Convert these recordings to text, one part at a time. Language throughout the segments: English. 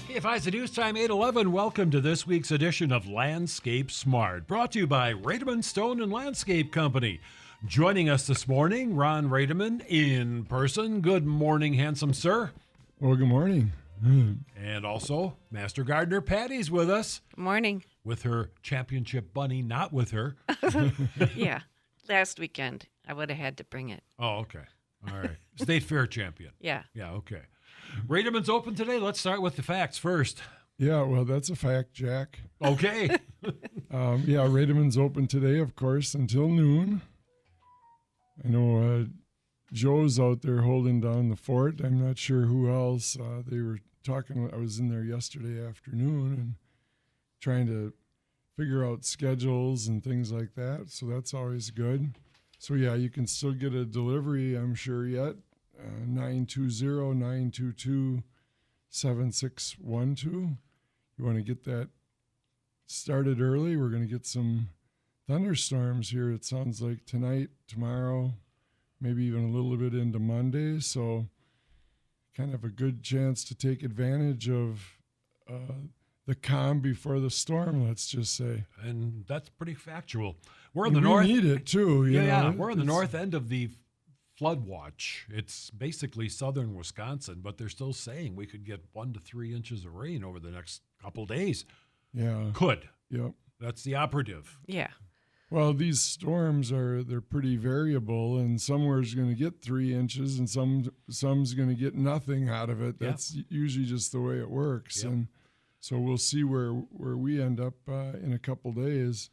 KFIZ News Time 8:11. Welcome to this week's edition of Landscape Smart, brought to you by Rademann Stone and Landscape Company. Joining us this morning, Ron Rademann in person. Good morning, handsome sir. Well, good morning. And also, Master Gardener Patty's with us. Good morning. With her championship bunny, not with her. Yeah, last weekend I would have had to bring it. Oh, okay. All right. State Fair champion. Yeah. Yeah, okay. Rademann's open today. Let's start with the facts first. Yeah, well, that's a fact, Jack. Okay. Rademann's open today, of course, until noon. I know Joe's out there holding down the fort. I'm not sure who else. They were talking. I was in there yesterday afternoon and trying to figure out schedules and things like that. So that's always good. So, yeah, you can still get a delivery, I'm sure, yet. 920-922-7612. You want to get that started early. We're going to get some thunderstorms here, it sounds like, tonight, tomorrow, maybe even a little bit into Monday. So kind of a good chance to take advantage of the calm before the storm, let's just say. And that's pretty factual. We're in the north. We need it, too. Yeah, we're in the north end of the flood watch. It's basically southern Wisconsin, but they're still saying we could get 1 to 3 inches of rain over the next couple days. Yeah. Could. Yep. That's the operative. Yeah. Well, these storms they're pretty variable, and somewhere's going to get 3 inches, and some's going to get nothing out of it. That's usually just the way it works. Yep. And so we'll see where we end up in a couple days.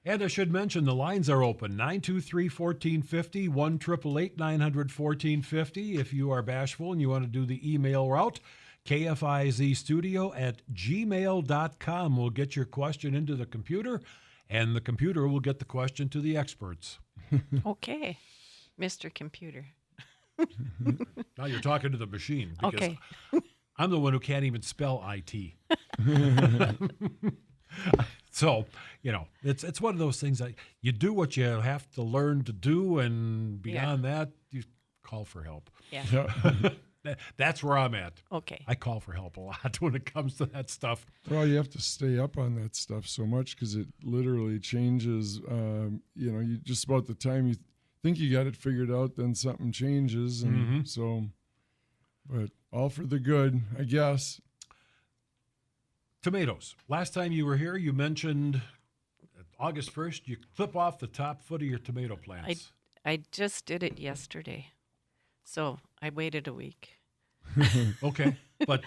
And I should mention the lines are open, 923-1450, 1-888-900-1450. If you are bashful and you want to do the email route, kfizstudio@gmail.com. We'll get your question into the computer, and the computer will get the question to the experts. Okay, Mr. Computer. Now you're talking to the machine. Because Okay. I'm the one who can't even spell IT. So, it's one of those things that you do what you have to learn to do, and beyond that, you call for help. Yeah. That's where I'm at. Okay. I call for help a lot when it comes to that stuff. Well, you have to stay up on that stuff so much because it literally changes. You just about the time you think you got it figured out, then something changes. And so, but all for the good, I guess. Tomatoes. Last time you were here, you mentioned August 1st, you clip off the top foot of your tomato plants. I just did it yesterday, so I waited a week. Okay, but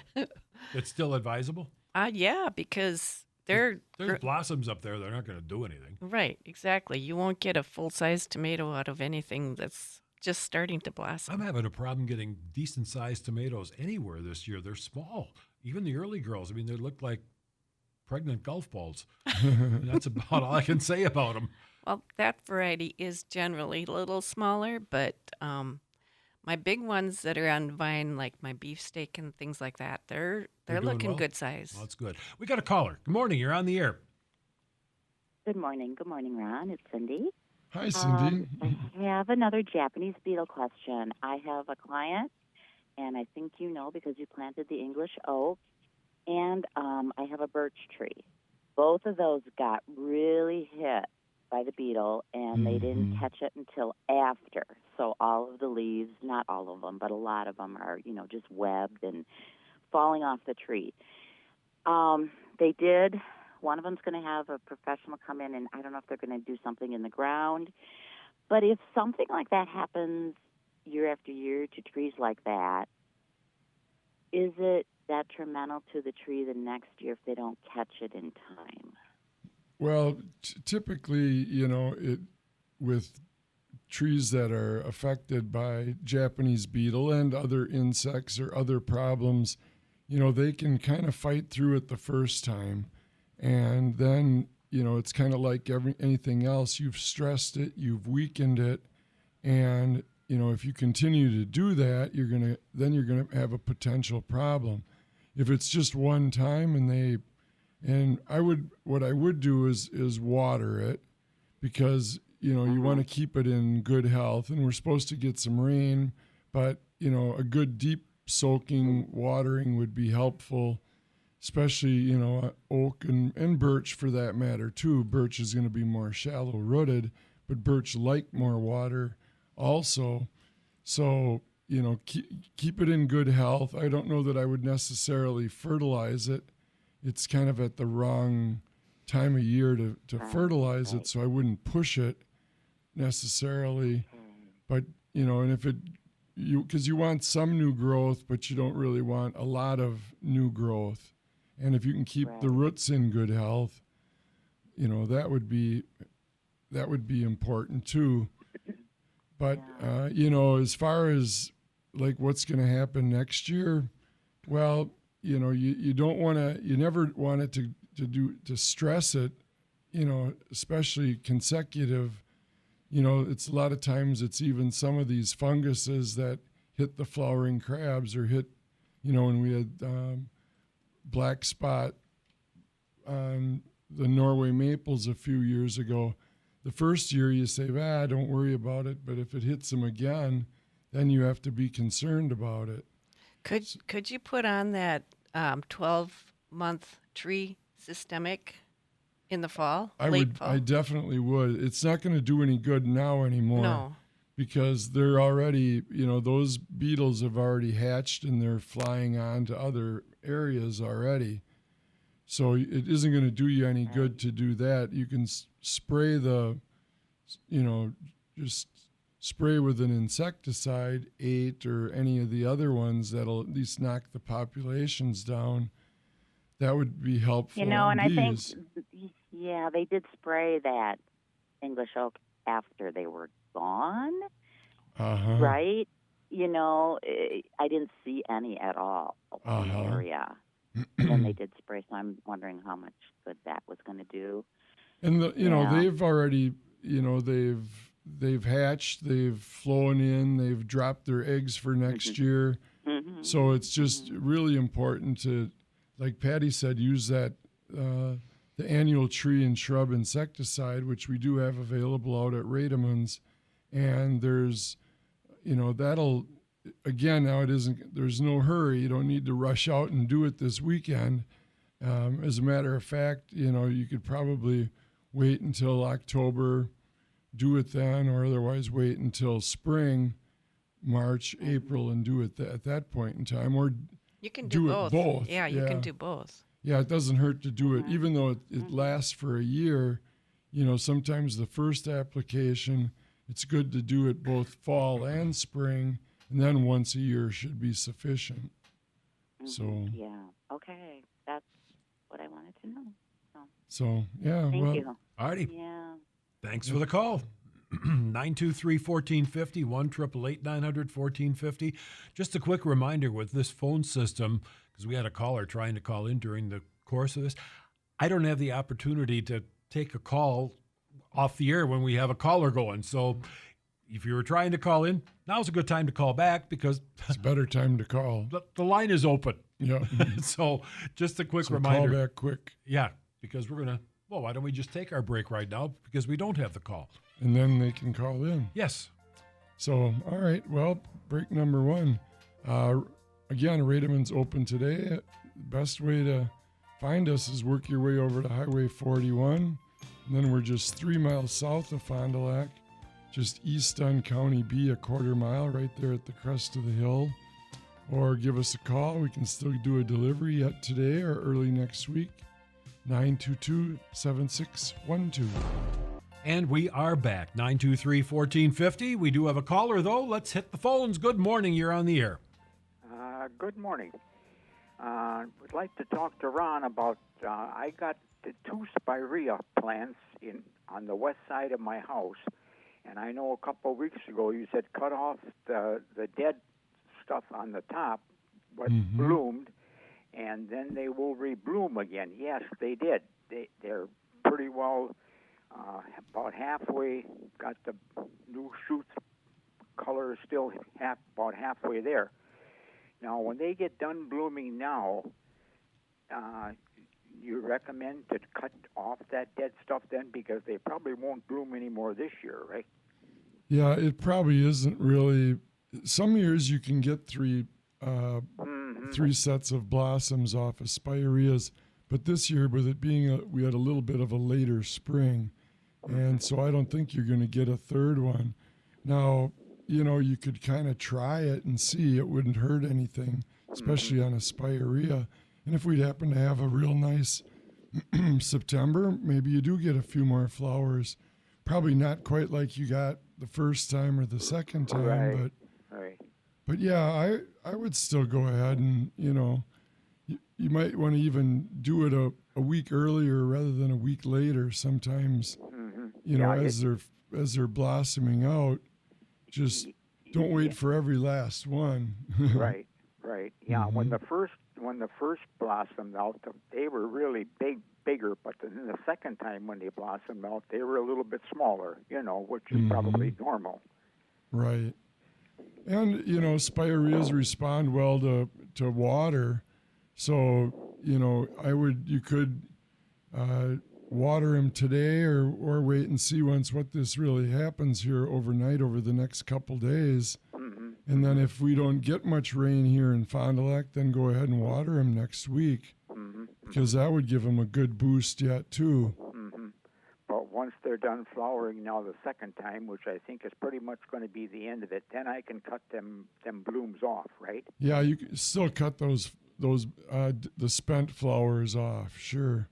it's still advisable? Yeah, because there's blossoms up there that aren't going to do anything. Right, exactly. You won't get a full-sized tomato out of anything that's just starting to blossom. I'm having a problem getting decent-sized tomatoes anywhere this year. They're small. Even the early girls, they look like pregnant golf balls. That's about all I can say about them. Well, that variety is generally a little smaller, but my big ones that are on vine, like my beefsteak and things like that, they're looking well? good size. Well, that's good. We got a caller. Good morning. You're on the air. Good morning. Good morning, Ron. It's Cindy. Hi, Cindy. I have another Japanese beetle question. I have a client, and I think you know because you planted the English oak, and I have a birch tree. Both of those got really hit by the beetle, and they didn't catch it until after. So all of the leaves, not all of them, but a lot of them are, just webbed and falling off the tree. They did. One of them's going to have a professional come in, and I don't know if they're going to do something in the ground. But if something like that happens year after year to trees like that, is it detrimental to the tree the next year if they don't catch it in time? Well, typically, with trees that are affected by Japanese beetle and other insects or other problems, they can kind of fight through it the first time. And then, it's kind of like anything else. You've stressed it, you've weakened it, and if you continue to do that, you're gonna have a potential problem. If it's just one time what I would do is water it, because you want to keep it in good health, and we're supposed to get some rain, but a good deep soaking watering would be helpful especially, oak and birch for that matter too. Birch is going to be more shallow rooted, but birch like more water also. So, keep it in good health. I don't know that I would necessarily fertilize it. It's kind of at the wrong time of year to fertilize it, so I wouldn't push it necessarily. But, and if because you want some new growth, but you don't really want a lot of new growth. And if you can keep the roots in good health, that would be important too. But, as far as like what's going to happen next year, well, you don't want to, you never want it to stress it, especially consecutive. It's a lot of times it's even some of these funguses that hit the flowering crabs or hit, when we had black spot on the Norway maples a few years ago. The first year you say, don't worry about it. But if it hits them again, then you have to be concerned about it. Could you put on that 12-month tree systemic in the fall? I definitely would. It's not going to do any good now anymore. No. Because they're already, those beetles have already hatched and they're flying on to other areas already. So it isn't going to do you any good to do that. You can spray just spray with an insecticide, 8 or any of the other ones that'll at least knock the populations down. That would be helpful. And bees. I think, they did spray that English oak after they were gone, right? I didn't see any at all in the area. And then they did spray, so I'm wondering how much good that was going to do. And they've already, they've hatched, they've flown in, they've dropped their eggs for next year. Mm-hmm. So it's just really important to, like Patty said, use that the annual tree and shrub insecticide, which we do have available out at Rademann's, and there's, that'll. Again, now there's no hurry. You don't need to rush out and do it this weekend. As a matter of fact, you could probably wait until October, do it then, or otherwise wait until spring, March, April, and do it at that point in time. Or you can do it both. Yeah, you can do both. Yeah, it doesn't hurt to do it, even though it lasts for a year. Sometimes the first application, it's good to do it both fall and spring. And then once a year should be sufficient. So okay, that's what I wanted to know. So yeah, thank you. All righty. Yeah. Thanks for the call. 923-1450, 1-888-900-1450. Just a quick reminder with this phone system, because we had a caller trying to call in during the course of this. I don't have the opportunity to take a call off the air when we have a caller going. So if you were trying to call in, now's a good time to call back because it's a better time to call. The line is open. Yeah. So just a quick reminder. Call back quick. Yeah, because we're going to, why don't we just take our break right now because we don't have the call. And then they can call in. Yes. So, all right. Well, break number 1. Again, Rademann's open today. Best way to find us is work your way over to Highway 41. And then we're just 3 miles south of Fond du Lac. Just east on County B, a quarter mile, right there at the crest of the hill. Or give us a call. We can still do a delivery yet today or early next week. 922-7612. And we are back. 923-1450. We do have a caller, though. Let's hit the phones. Good morning. You're on the air. Good morning. Would like to talk to Ron about, I got the 2 spirea plants on the west side of my house. And I know a couple of weeks ago you said cut off the dead stuff on the top, what bloomed, and then they will rebloom again. Yes, they did. They're pretty well about halfway, got the new shoots color still about halfway there. Now, when they get done blooming now, you recommend to cut off that dead stuff then because they probably won't bloom anymore this year, right? Yeah, it probably isn't really. Some years you can get 3 three sets of blossoms off of spireas. But this year, with it being we had a little bit of a later spring, and so I don't think you're going to get a third one. Now, you could kind of try it and see. It wouldn't hurt anything, especially on a spirea. And if we'd happen to have a real nice September, maybe you do get a few more flowers. Probably not quite like you got the first time or the second time, Right. but yeah, I would still go ahead and you might want to even do it a week earlier rather than a week later. Sometimes as they're blossoming out, just don't wait for every last one. Right. Yeah, when the first blossomed out, they were really bigger, but then the second time when they blossomed out, they were a little bit smaller, which is probably normal. Right. And, spireas respond well to water. So, you could water them today or wait and see what this really happens here overnight over the next couple days. And then if we don't get much rain here in Fond du Lac, then go ahead and water them next week, because that would give them a good boost yet too. But once they're done flowering now the second time, which I think is pretty much going to be the end of it, then I can cut them blooms off, right? Yeah, you can still cut those the spent flowers off, sure.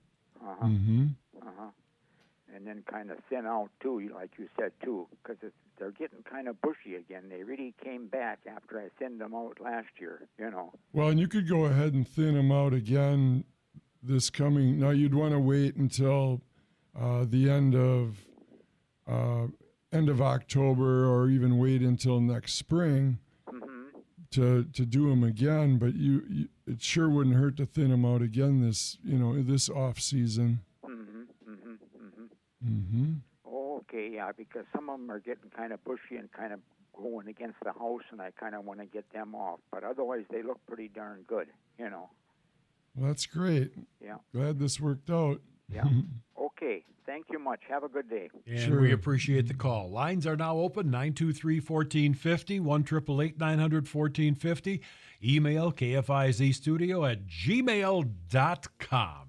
And then kind of thin out too, like you said too, because they're getting kind of bushy again. They really came back after I thinned them out last year, Well, and you could go ahead and thin them out again this coming. Now you'd want to wait until the end of October, or even wait until next spring to do them again. But it sure wouldn't hurt to thin them out again this off season. Okay, yeah, because some of them are getting kind of bushy and kind of going against the house, and I kind of want to get them off. But otherwise, they look pretty darn good, Well, that's great. Yeah. Glad this worked out. Yeah. Okay. Thank you much. Have a good day. And Sure. we appreciate the call. Lines are now open, 923-1450, 1-888-900-1450. Email kfizstudio@gmail.com.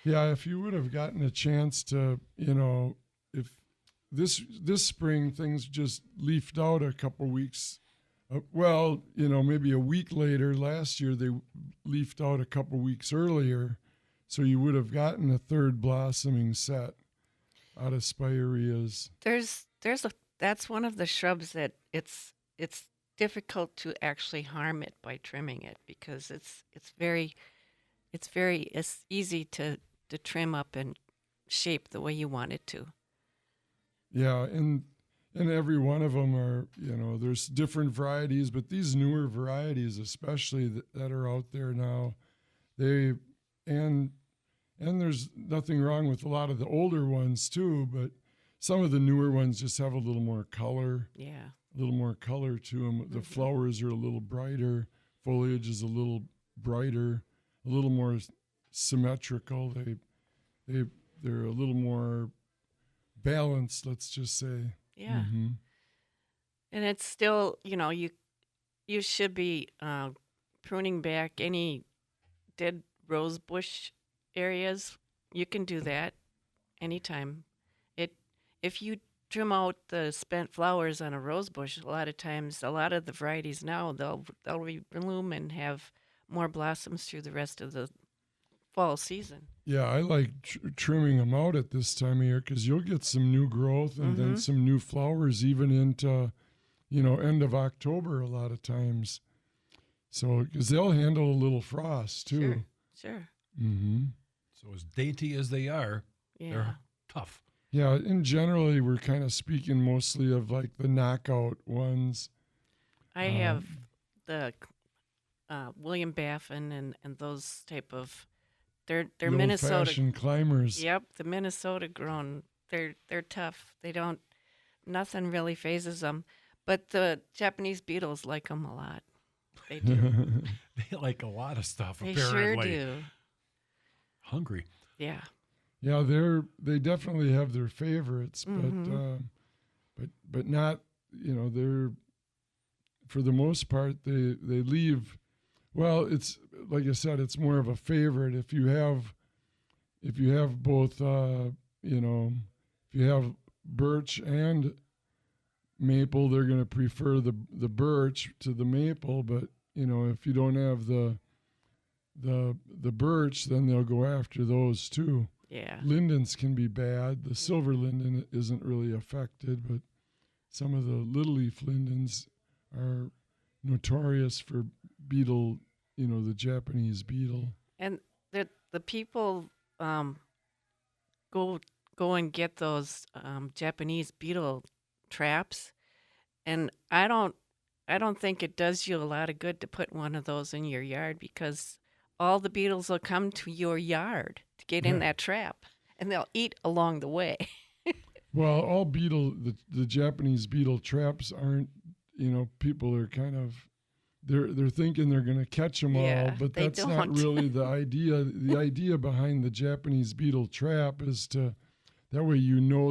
Yeah, if you would have gotten a chance to, if this spring things just leafed out a couple weeks, maybe a week later. Last year they leafed out a couple weeks earlier, so you would have gotten a third blossoming set out of spireas. That's one of the shrubs that it's difficult to actually harm it by trimming it, because it's easy to trim up and shape the way you want it to. Yeah, and every one of them are, there's different varieties, but these newer varieties, especially that are out there now, and there's nothing wrong with a lot of the older ones too, but some of the newer ones just have a little more color. Yeah. A little more color to them. The flowers are a little brighter. Foliage is a little brighter, a little more symmetrical. They're a little more balanced, let's just say. Yeah. And it's still, you should be pruning back any dead rose bush areas. You can do that anytime. If you trim out the spent flowers on a rose bush, a lot of times, a lot of the varieties now, they'll rebloom and have more blossoms through the rest of the fall season. Yeah, I like trimming them out at this time of year, because you'll get some new growth and then some new flowers even into, end of October a lot of times. So, because they'll handle a little frost too. Sure. So as dainty as they are, they're tough. Yeah, and generally we're kind of speaking mostly of like the knockout ones. I have the William Baffin and those type of, they're the Minnesota old-fashioned climbers. Yep, the Minnesota grown. They're tough. Nothing really phases them. But the Japanese beetles like them a lot. They do. They like a lot of stuff, They apparently. sure do. Hungry. Yeah. Yeah, they definitely have their favorites, but not, for the most part, they leave. Well, it's like I said, it's more of a favorite. If you have both, if you have birch and maple, they're going to prefer the birch to the maple. But if you don't have the birch, then they'll go after those too. Yeah. Lindens can be bad. The silver linden isn't really affected, but some of the little leaf lindens are notorious for beetle, the Japanese beetle. And the people go and get those Japanese beetle traps, and I don't think it does you a lot of good to put one of those in your yard, because all the beetles will come to your yard to get in that trap, and they'll eat along the way. Well, all the Japanese beetle traps aren't, people are kind of, they're thinking they're going to catch them all, but that's not really the idea. The idea behind the Japanese beetle trap is that way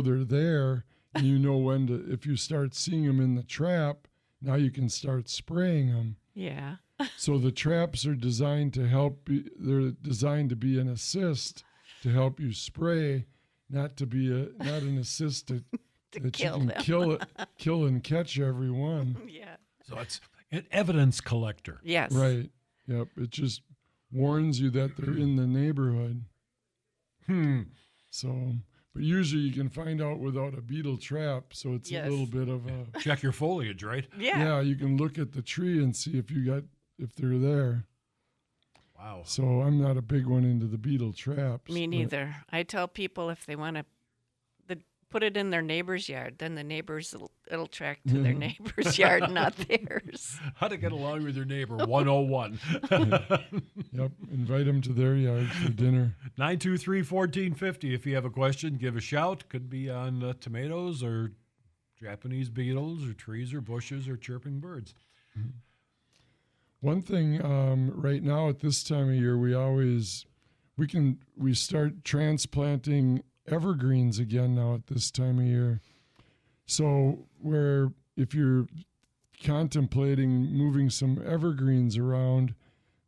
they're there, and when to, if you start seeing them in the trap, now you can start spraying them. Yeah. So the traps are designed to help. They're designed to be an assist to help you spray, not an assist that you can kill and catch every one. Yeah. So it's an evidence collector. Yes. Right. Yep. It just warns you that they're in the neighborhood. So, but usually you can find out without a beetle trap. So it's a little bit of a check your foliage, right? Yeah. Yeah. You can look at the tree and see if they're there. Wow. So I'm not a big one into the beetle traps. Me neither. I tell people if they want to put it in their neighbor's yard, then the neighbors it'll track to their neighbor's yard, not theirs. How to get along with your neighbor 101. Yep. Invite them to their yard for dinner. 923-1450. If you have a question, give a shout. Could be on tomatoes or Japanese beetles or trees or bushes or chirping birds. Mm-hmm. One thing right now at this time of year, we start transplanting evergreens again now at this time of year. So if you're contemplating moving some evergreens around,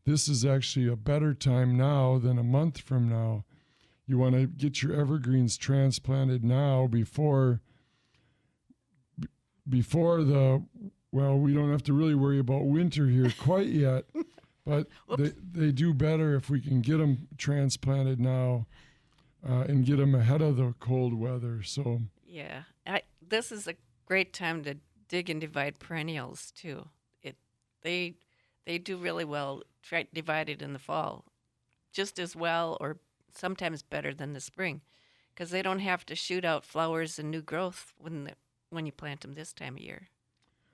this is actually a better time now than a month from now. You want to get your evergreens transplanted now before we don't have to really worry about winter here quite yet, but they do better if we can get them transplanted now and get them ahead of the cold weather. So yeah, this is a great time to dig and divide perennials too. They do really well divided in the fall, just as well or sometimes better than the spring, because they don't have to shoot out flowers and new growth when you plant them this time of year.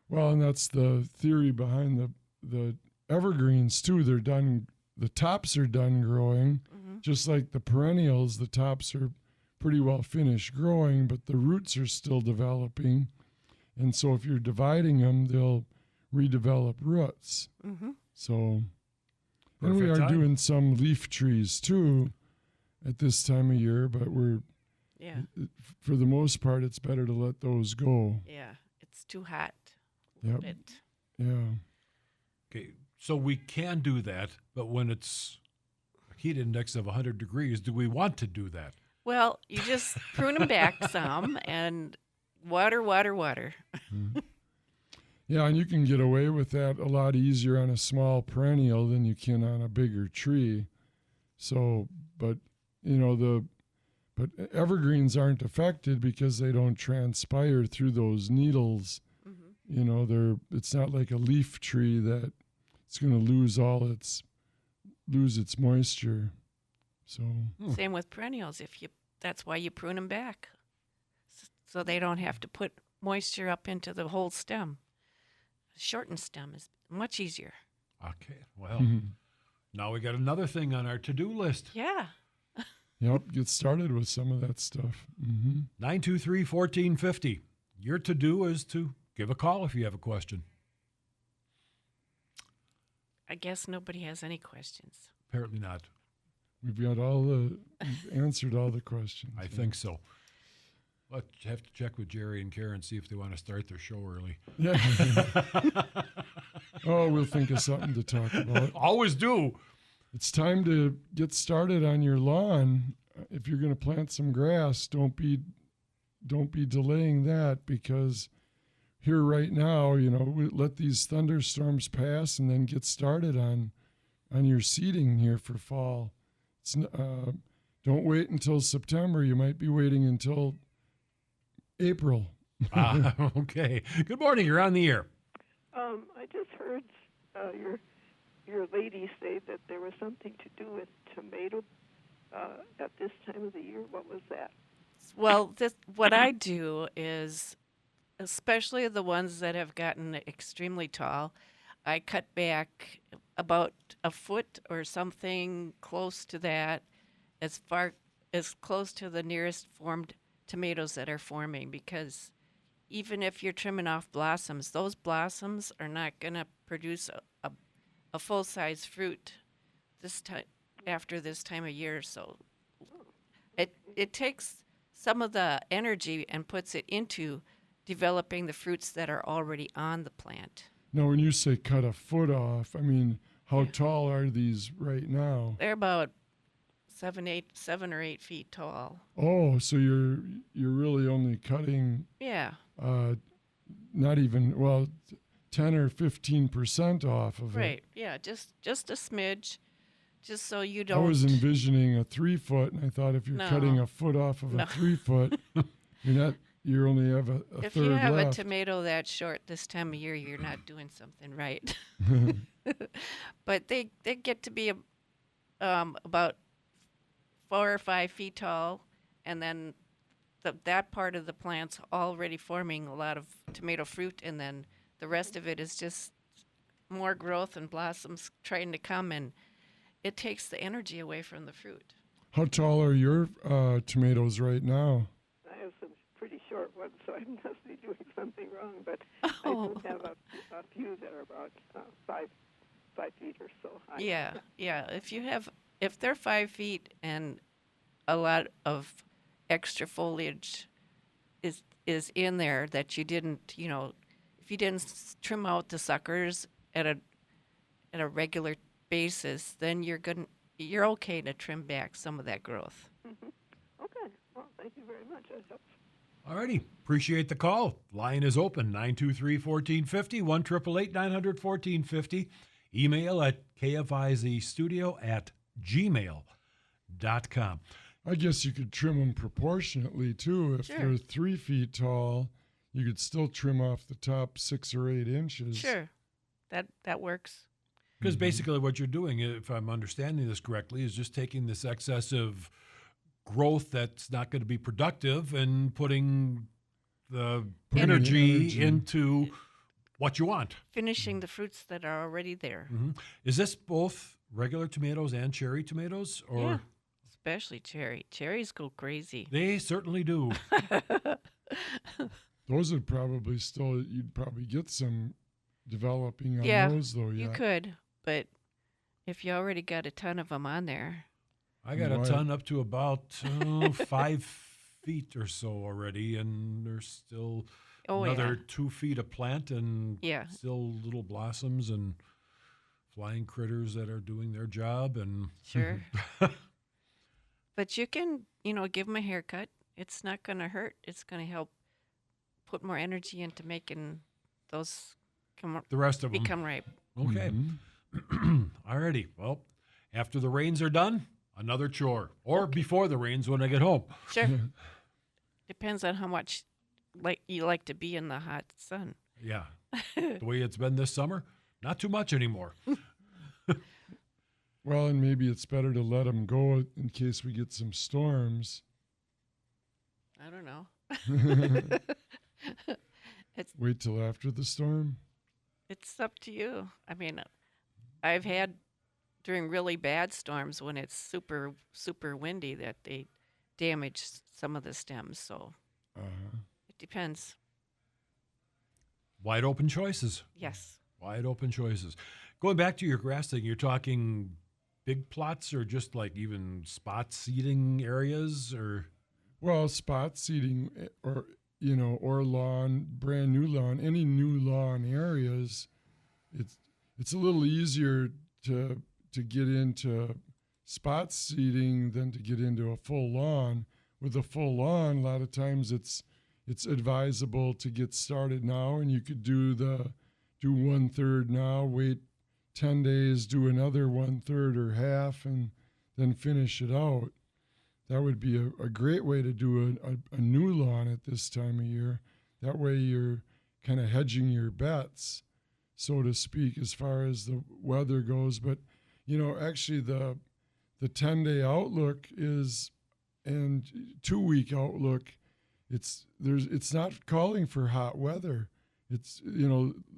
Well, and that's the theory behind the evergreens too. They're done. The tops are done growing, just like the perennials. The tops are pretty well finished growing, but the roots are still developing. And so if you're dividing them, they'll redevelop roots. So, and we are doing some leaf trees too at this time of year, but for the most part, it's better to let those go. Yeah, it's too hot. Yep. Yeah. Okay, so we can do that, but when it's a heat index of 100 degrees, do we want to do that? Well, you just prune them back some and water. Yeah, and you can get away with that a lot easier on a small perennial than you can on a bigger tree. So, but evergreens aren't affected because they don't transpire through those needles. It's not like a leaf tree that it's going to lose its moisture. So same with perennials. That's why you prune them back, so they don't have to put moisture up into the whole stem. A shortened stem is much easier. Okay, well, now we got another thing on our to-do list. Yeah. Yep, get started with some of that stuff. 923-1450. Your to-do is to give a call if you have a question. I guess nobody has any questions. Apparently not. We've answered all the questions. I think so. I'll have to check with Jerry and Karen, see if they want to start their show early. Yeah. Oh, we'll think of something to talk about. Always do. It's time to get started on your lawn. If you're going to plant some grass, don't be delaying that, because here right now, we let these thunderstorms pass and then get started on your seeding here for fall. Don't wait until September. You might be waiting until April. Okay. Good morning. You're on the air. I just heard your lady say that there was something to do with tomato at this time of the year. What was that? Well, what I do is, especially the ones that have gotten extremely tall, I cut back about a foot or something close to that, as close to the nearest formed tomatoes that are forming, because even if you're trimming off blossoms, those blossoms are not going to produce a full-size fruit this time after this time of year. So it takes some of the energy and puts it into developing the fruits that are already on the plant. Now, when you say cut a foot off, I mean, how tall are these right now? They're about 7 or 8 feet tall. Oh, so you're really only cutting Yeah. not even 10 or 15% off of it. Right. Yeah. Just a smidge, just so you I don't. was envisioning a 3 foot, and I thought if you're No. cutting a foot off of No. a 3 foot, you only have a If third you have left. a tomato that short this time of year, you're not doing something right. But they get to be about 4 or 5 feet tall, and then that part of the plant's already forming a lot of tomato fruit, and then the rest of it is just more growth and blossoms trying to come, and it takes the energy away from the fruit. How tall are your tomatoes right now? I have some pretty short ones, so I must be doing something wrong. But Oh. I do have a few that are about 5 feet or so high. Yeah. If they're 5 feet and a lot of extra foliage is in there that you didn't, if you didn't trim out the suckers at a regular basis, then you're okay to trim back some of that growth. Okay. Well, thank you very much. That helps. All righty. Appreciate the call. Line is open, 923-1450, 1-888-900-1450. Email at kfizstudio@gmail.com. I guess you could trim them proportionately too. If Sure. they're 3 feet tall, you could still trim off the top 6 or 8 inches. Sure, that works. Because basically what you're doing, if I'm understanding this correctly, is just taking this excessive growth that's not going to be productive and putting the energy into what you want. Finishing the fruits that are already there. Is this both regular tomatoes and cherry tomatoes? Or Yeah, especially cherry. Cherries go crazy. They certainly do. Those would probably you'd probably get some developing on Yeah, those though. You could, but if you already got a ton of them on there, I got a Right. ton up to about 5 feet or so already, and there's still another 2 feet of plant and Yeah. still little blossoms and flying critters that are doing their job. And sure. But you can, give them a haircut. It's not going to hurt. It's going to help put more energy into making those the rest of them. become ripe. Okay. All righty. Well, after the rains are done, another chore. Or before the rains when I get home. Sure. Depends on how much you like to be in the hot sun. Yeah. The way it's been this summer, not too much anymore. Well, and maybe it's better to let them go in case we get some storms. I don't know. Wait till after the storm. It's up to you. I mean, I've had during really bad storms when it's super, super windy that they damage some of the stems. So it depends. Wide open choices. Yes. Wide open choices. Going back to your grass thing, you're talking big plots or just like even spot seeding areas or? Well, spot seeding or or lawn, brand new lawn, any new lawn areas, it's a little easier to get into spot seeding than to get into a full lawn. With a full lawn, a lot of times it's advisable to get started now, and you could do 1/3 now, wait 10 days, do another 1/3 or half, and then finish it out. That would be a great way to do a new lawn at this time of year. That way you're kind of hedging your bets, so to speak, as far as the weather goes. But, actually the 10-day outlook and 2-week outlook, it's not calling for hot weather. It's,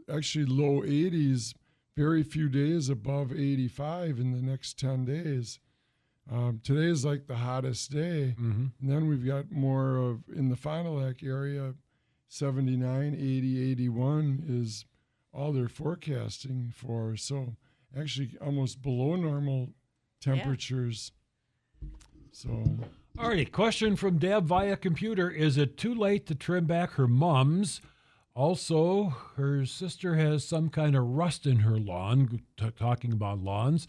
actually low 80s, very few days above 85 in the next 10 days. Today is like the hottest day. Mm-hmm. And then we've got more of, in the Fond du Lac area, 79, 80, 81 is all they're forecasting for. So actually almost below normal temperatures. So. All righty, question from Deb via computer. Is it too late to trim back her mums? Also, her sister has some kind of rust in her lawn, talking about lawns.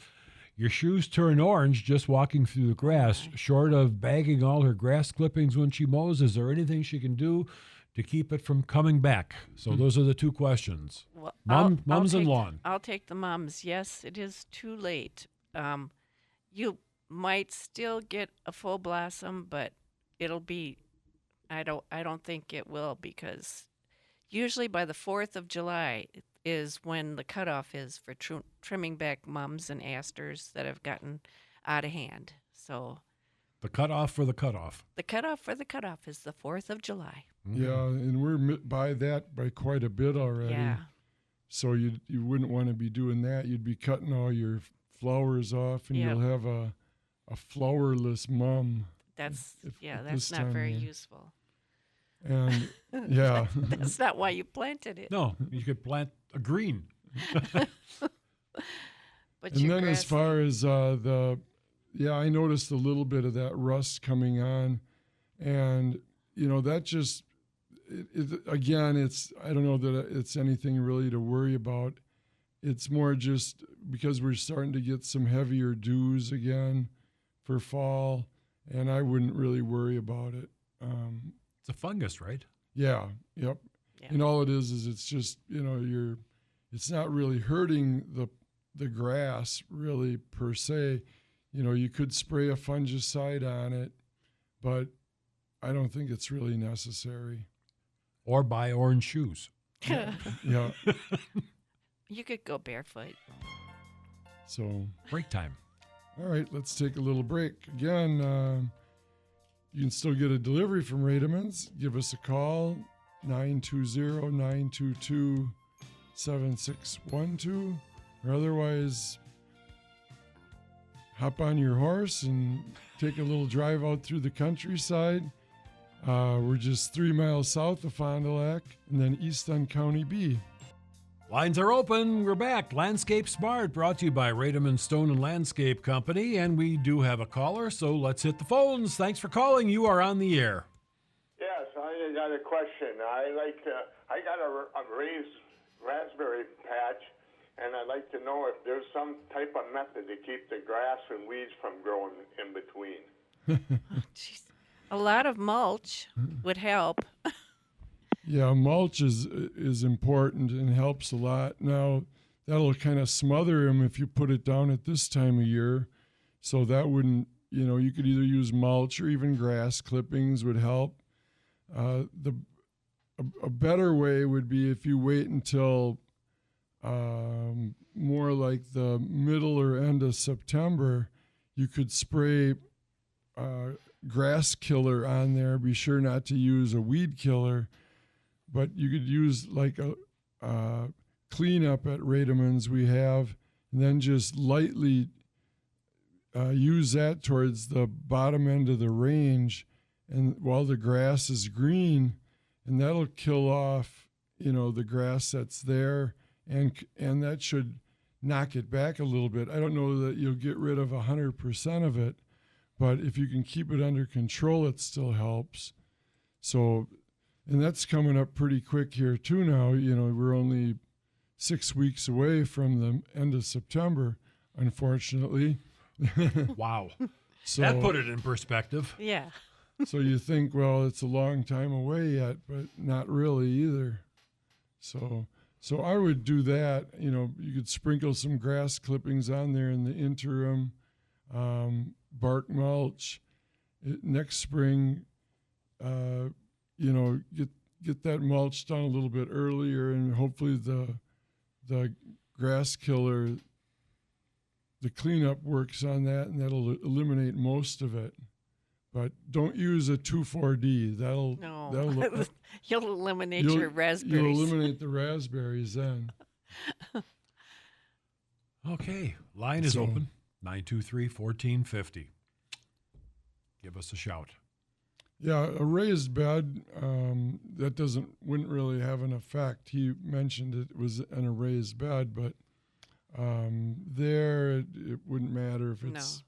Your shoes turn orange just walking through the grass. Short of bagging all her grass clippings when she mows, is there anything she can do to keep it from coming back? So those are the two questions. Well, Mums and lawn. I'll take the mums. Yes, it is too late. You might still get a full blossom, but it'll be. I don't think it will, because usually by the 4th of July is when the cutoff is for trimming back mums and asters that have gotten out of hand. So The cutoff for the cutoff. the cutoff for the cutoff is the 4th of July. Yeah, and we're by that by quite a bit already. Yeah. So you wouldn't want to be doing that. You'd be cutting all your flowers off, and Yep. you'll have a flowerless mum. That's If- at that's this not time of very year. useful. And yeah, That's not why you planted it. No, you could plant a green. But and your then as grass- far as I noticed a little bit of that rust coming on, and that just again, I don't know that it's anything really to worry about. It's more just because we're starting to get some heavier dews again for fall, and I wouldn't really worry about it. It's a fungus, right? Yeah, yep. Yeah. And all it is it's just it's not really hurting the grass really per se. You could spray a fungicide on it, but I don't think it's really necessary. Or buy orange shoes. Yeah. You could go barefoot. So, Break time. all right, let's take a little break. Again, you can still get a delivery from Rademann's. Give us a call, 920-922-7612, or otherwise hop on your horse and take a little drive out through the countryside. We're just 3 miles south of Fond du Lac and then east on County B. Lines are open. We're back. Landscape Smart, brought to you by Rademann Stone and Landscape Company. And we do have a caller, so let's hit the phones. Thanks for calling. You are on the air. Yes, I got a question. I got a raised raspberry patch, and I'd like to know if there's some type of method to keep the grass and weeds from growing in between. Jeez. A lot of mulch would help. Yeah, mulch is important and helps a lot. Now, that'll kind of smother them if you put it down at this time of year. So that wouldn't, you could either use mulch or even grass clippings would help. A better way would be if you wait until more like the middle or end of September, you could spray grass killer on there. Be sure not to use a weed killer. But you could use like a cleanup at Rademann's we have, and then just lightly use that towards the bottom end of the range, and while the grass is green, and that'll kill off, the grass that's there, and that should knock it back a little bit. I don't know that you'll get rid of 100% of it, but if you can keep it under control, it still helps. So, and that's coming up pretty quick here too now. We're only 6 weeks away from the end of September, unfortunately. Wow. So, That put it in perspective. Yeah. so you think, well, it's a long time away yet, but not really either. So I would do that. You could sprinkle some grass clippings on there in the interim, bark mulch. Next spring, get that mulch done a little bit earlier, and hopefully the grass killer, the cleanup works on that, and that'll eliminate most of it. But don't use a 2,4-D. That'll You'll eliminate your raspberries. You'll eliminate the raspberries then. Okay, line is open, 923-1450. Give us a shout. Yeah, a raised bed, that wouldn't really have an effect. He mentioned it was in a raised bed, but it wouldn't matter if it's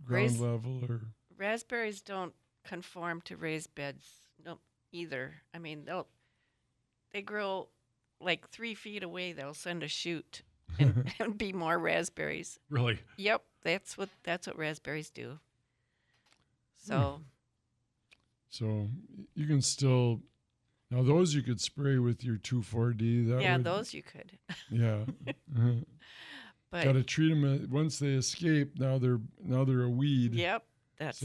ground level or... Raspberries don't conform to raised beds either. I mean, they grow like 3 feet away. They'll send a shoot and be more raspberries. Really? Yep, that's what raspberries do. So you can still, now those you could spray with your 2,4-D. Those you could. Yeah. But got to treat them once they escape. Now they're a weed. Yep, that's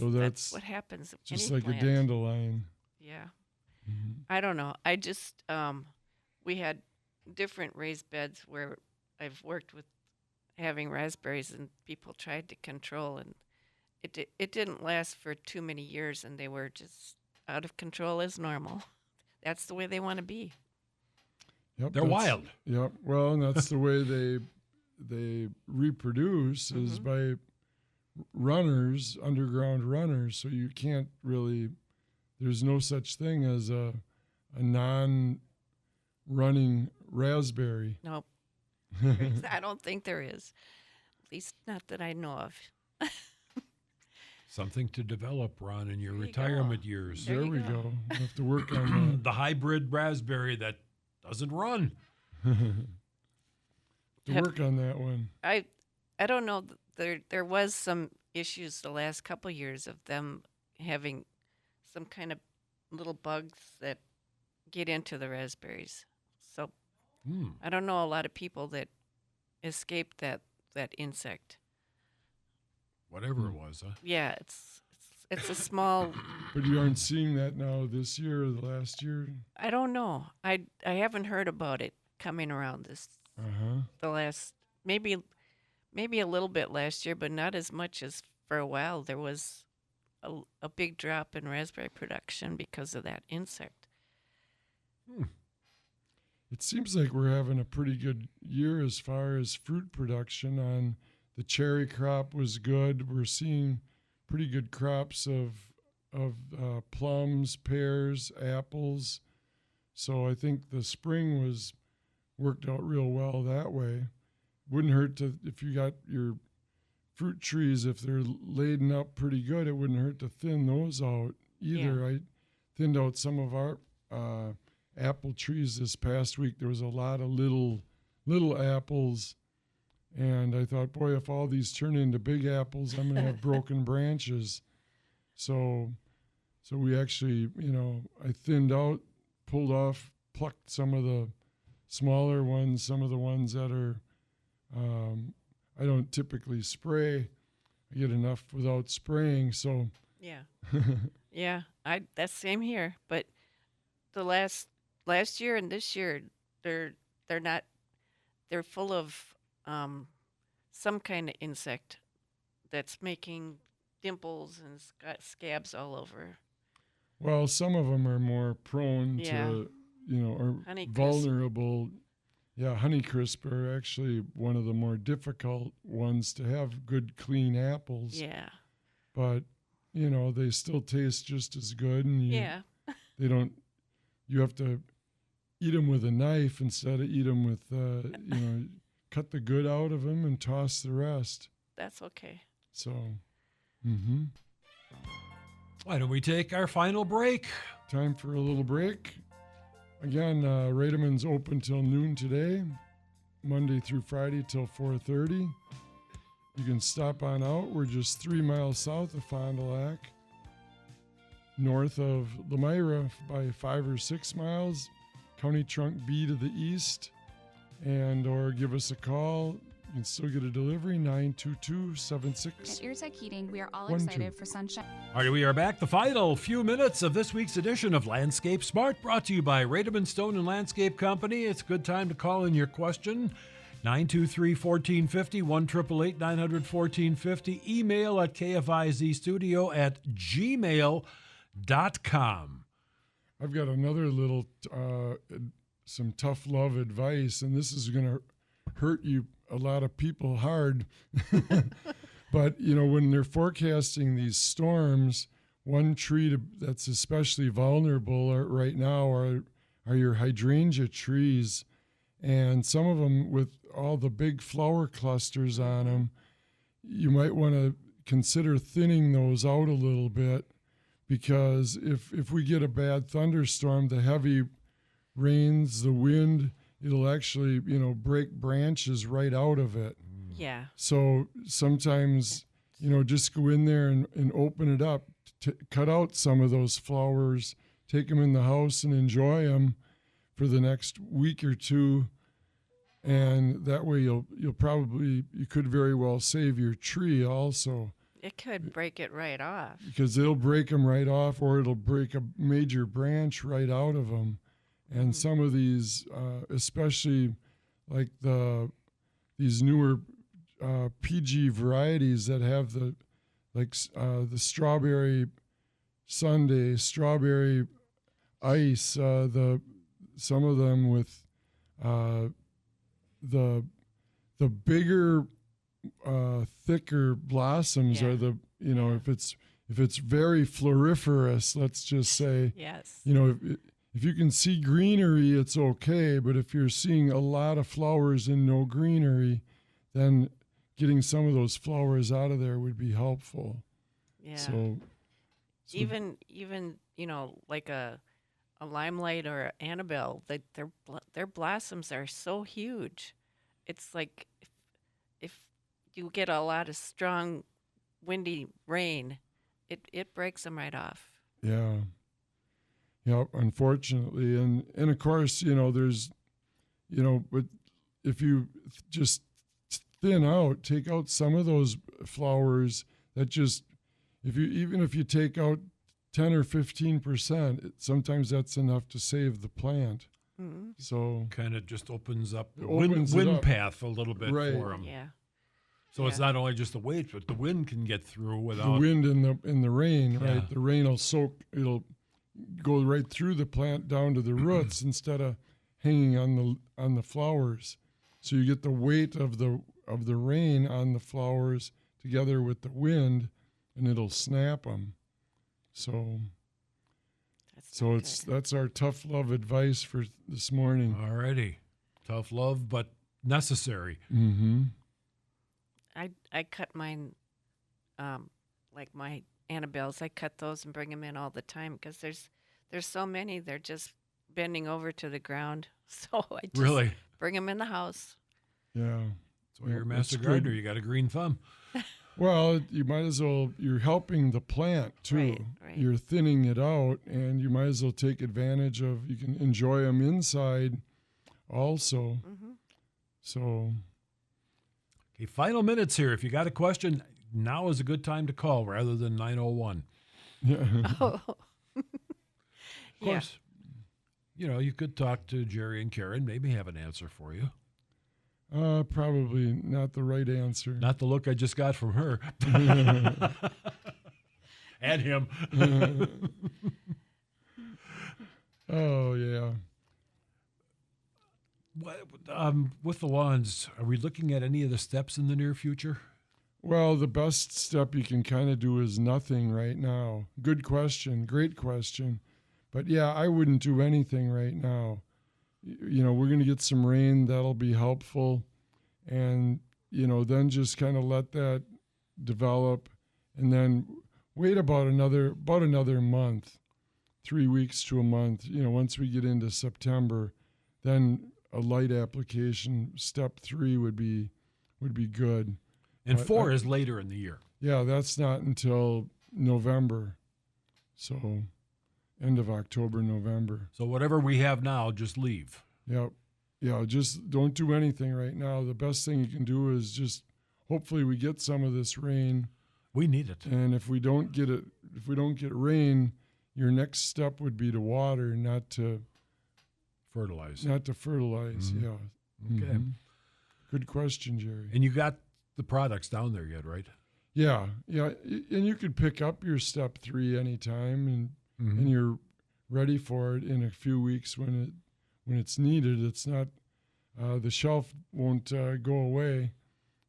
what happens. Just Any like plant. a dandelion. Yeah. Mm-hmm. I don't know. I just we had different raised beds where I've worked with having raspberries, and people tried to control, and it didn't last for too many years, and they were just out of control as normal. That's the way they want to be. Yep, They're wild. Yep. Well, and that's the way they reproduce is by runners, underground runners. So you can't really. There's no such thing as a non-running raspberry. Nope. I don't think there is. At least not that I know of. Something to develop, Ron, in your There you retirement go. years. There we go. We have to work on The hybrid raspberry that doesn't run. that. Work on that one. I don't know. There was some issues the last couple years of them having some kind of little bugs that get into the raspberries. So I don't know a lot of people that escaped that insect. Whatever it was, huh? Yeah, it's a small. But you aren't seeing that now this year or the last year? I don't know. I haven't heard about it coming around the last maybe a little bit last year, but not as much as for a while. There was a big drop in raspberry production because of that insect. It seems like we're having a pretty good year as far as fruit production. On the cherry crop was good. We're seeing pretty good crops of plums, pears, apples. So I think the spring worked out real well that way. Wouldn't hurt if you got your fruit trees, if they're laden up pretty good, it wouldn't hurt to thin those out either. Yeah. I thinned out some of our apple trees this past week. There was a lot of little apples, and I thought, boy, if all these turn into big apples, I'm going to have broken branches. So we actually, I thinned out, pulled off, plucked some of the smaller ones, some of the ones that are, I don't typically spray. I get enough without spraying, so. Yeah. Yeah, that's same here. But the last year and this year, they're full of some kind of insect that's making dimples and scabs all over. Well, some of them are more prone to, or Honeycrisp. vulnerable. Yeah, Honeycrisp are actually one of the more difficult ones to have good, clean apples. Yeah. But, they still taste just as good. And you have to eat them with a knife instead of eat them with, cut the good out of them and toss the rest. That's okay. So, Why don't we take our final break? Time for a little break. Again, Rademann's open till noon today, Monday through Friday till 4:30. You can stop on out. We're just 3 miles south of Fond du Lac, north of Lemira by 5 or 6 miles, County Trunk B to the east, or give us a call. You can still get a delivery, 922-76. At Eartech Heating, we are all excited for sunshine. All right, we are back. The final few minutes of this week's edition of Landscape Smart, brought to you by Rademann Stone and Landscape Company. It's a good time to call in your question. 923-1450, 1-888-900-1450. Email at kfizstudio@gmail.com. I've got another little, some tough love advice, and this is going to hurt a lot of people hard. But, when they're forecasting these storms, one tree that's especially vulnerable right now are your hydrangea trees. And some of them with all the big flower clusters on them, you might want to consider thinning those out a little bit, because if we get a bad thunderstorm, the heavy rains, the wind, it'll actually, break branches right out of it. Yeah. So sometimes, just go in there and open it up, cut out some of those flowers, take them in the house and enjoy them for the next week or two. And that way you could very well save your tree also. It could break it right off. Because it'll break them right off, or it'll break a major branch right out of them. And some of these, especially like these newer PG varieties that have the strawberry sundae, strawberry ice, some of them with the bigger, thicker blossoms are the if it's very floriferous, let's just say, yes, if you can see greenery, it's okay. But if you're seeing a lot of flowers and no greenery, then getting some of those flowers out of there would be helpful. Yeah. So even like a limelight or an Annabelle, their blossoms are so huge. It's like if you get a lot of strong, windy rain, it breaks them right off. Yeah. Yep, unfortunately. And of course, there's, but if you just take out some of those flowers that even if you take out 10 or 15%, sometimes that's enough to save the plant. Mm-hmm. So kind of just opens up the opens wind up. path a little bit Right. for them. Yeah. So it's not only just the weight, but the wind can get through without the wind and the rain, Yeah. right? The rain will it'll go right through the plant down to the roots instead of hanging on the flowers. So you get the weight of the rain on the flowers together with the wind, and it'll snap them. So that's our tough love advice for this morning. Alrighty. Tough love, but necessary. Mm-hmm. I cut mine, like my Annabelles. I cut those and bring them in all the time because there's so many. They're just bending over to the ground. So I just Really? bring them in the house. Yeah. So you're a master gardener. You got a green thumb. Well, you might as well, you're helping the plant too. Right. You're thinning it out, and you might as well take advantage you can enjoy them inside also. Mm-hmm. So. Okay, final minutes here. If you got a question, now is a good time to call rather than 901. Yeah. Oh. Of course, you could talk to Jerry and Karen, maybe have an answer for you. Probably not the right answer. Not the look I just got from her. And him. Oh, yeah. With the lawns, are we looking at any of the steps in the near future? Well, the best step you can kind of do is nothing right now. Good question. Great question. But yeah, I wouldn't do anything right now. We're going to get some rain. That'll be helpful. And, then just kind of let that develop. And then wait about another month, 3 weeks to a month. Once we get into September, then a light application, step 3 would be good. And 4 is later in the year. Yeah, that's not until November. So end of October, November. So whatever we have now, just leave. Yep. Yeah, just don't do anything right now. The best thing you can do is just hopefully we get some of this rain. We need it. And if we don't get rain, your next step would be to water, not to fertilize. Mm-hmm. Yeah. Okay. Mm-hmm. Good question, Jerry. And you got the products down there yet, right? Yeah. And you could pick up your step 3 anytime, and you're ready for it in a few weeks when it's needed. It's not the shelf won't go away.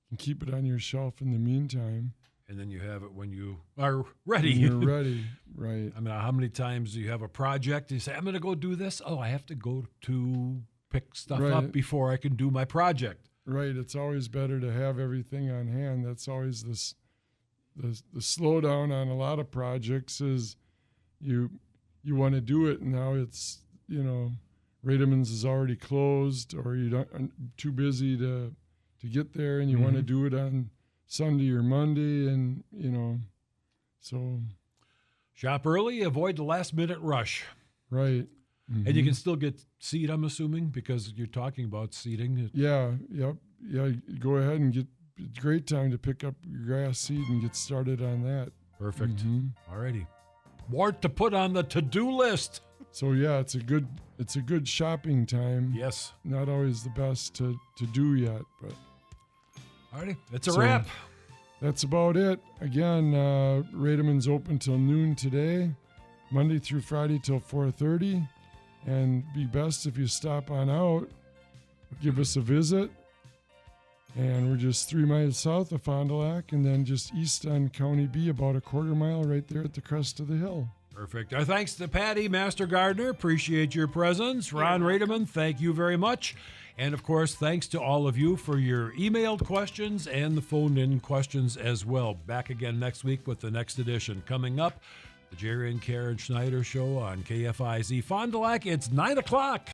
You can keep it on your shelf in the meantime. And then you have it when you are ready. When you're ready, right. I mean, how many times do you have a project and you say, I'm going to go do this? Oh, I have to go to pick stuff up before I can do my project. Right. It's always better to have everything on hand. That's always the slowdown on a lot of projects is you want to do it, and now it's, Rademann's is already closed, or you're too busy to get there, and you want to do it on Sunday or Monday, and so shop early, avoid the last minute rush. Right. Mm-hmm. And you can still get seed, I'm assuming, because you're talking about seeding. Yeah. Go ahead and great time to pick up your grass seed and get started on that. Perfect. All righty. More to put on the to-do list. So yeah, it's a good shopping time. Yes. Not always the best to do yet, but all righty. That's a wrap. That's about it. Again, Rademann's open till noon today, Monday through Friday till 4:30, and be best if you stop on out, give us a visit. And we're just 3 miles south of Fond du Lac, and then just east on County B, about a quarter mile right there at the crest of the hill. Perfect. Our thanks to Patty, Master Gardener. Appreciate your presence. Ron Rademann, thank you very much. And, of course, thanks to all of you for your emailed questions and the phoned-in questions as well. Back again next week with the next edition. Coming up, the Jerry and Karen Schneider Show on KFIZ Fond du Lac. It's 9 o'clock.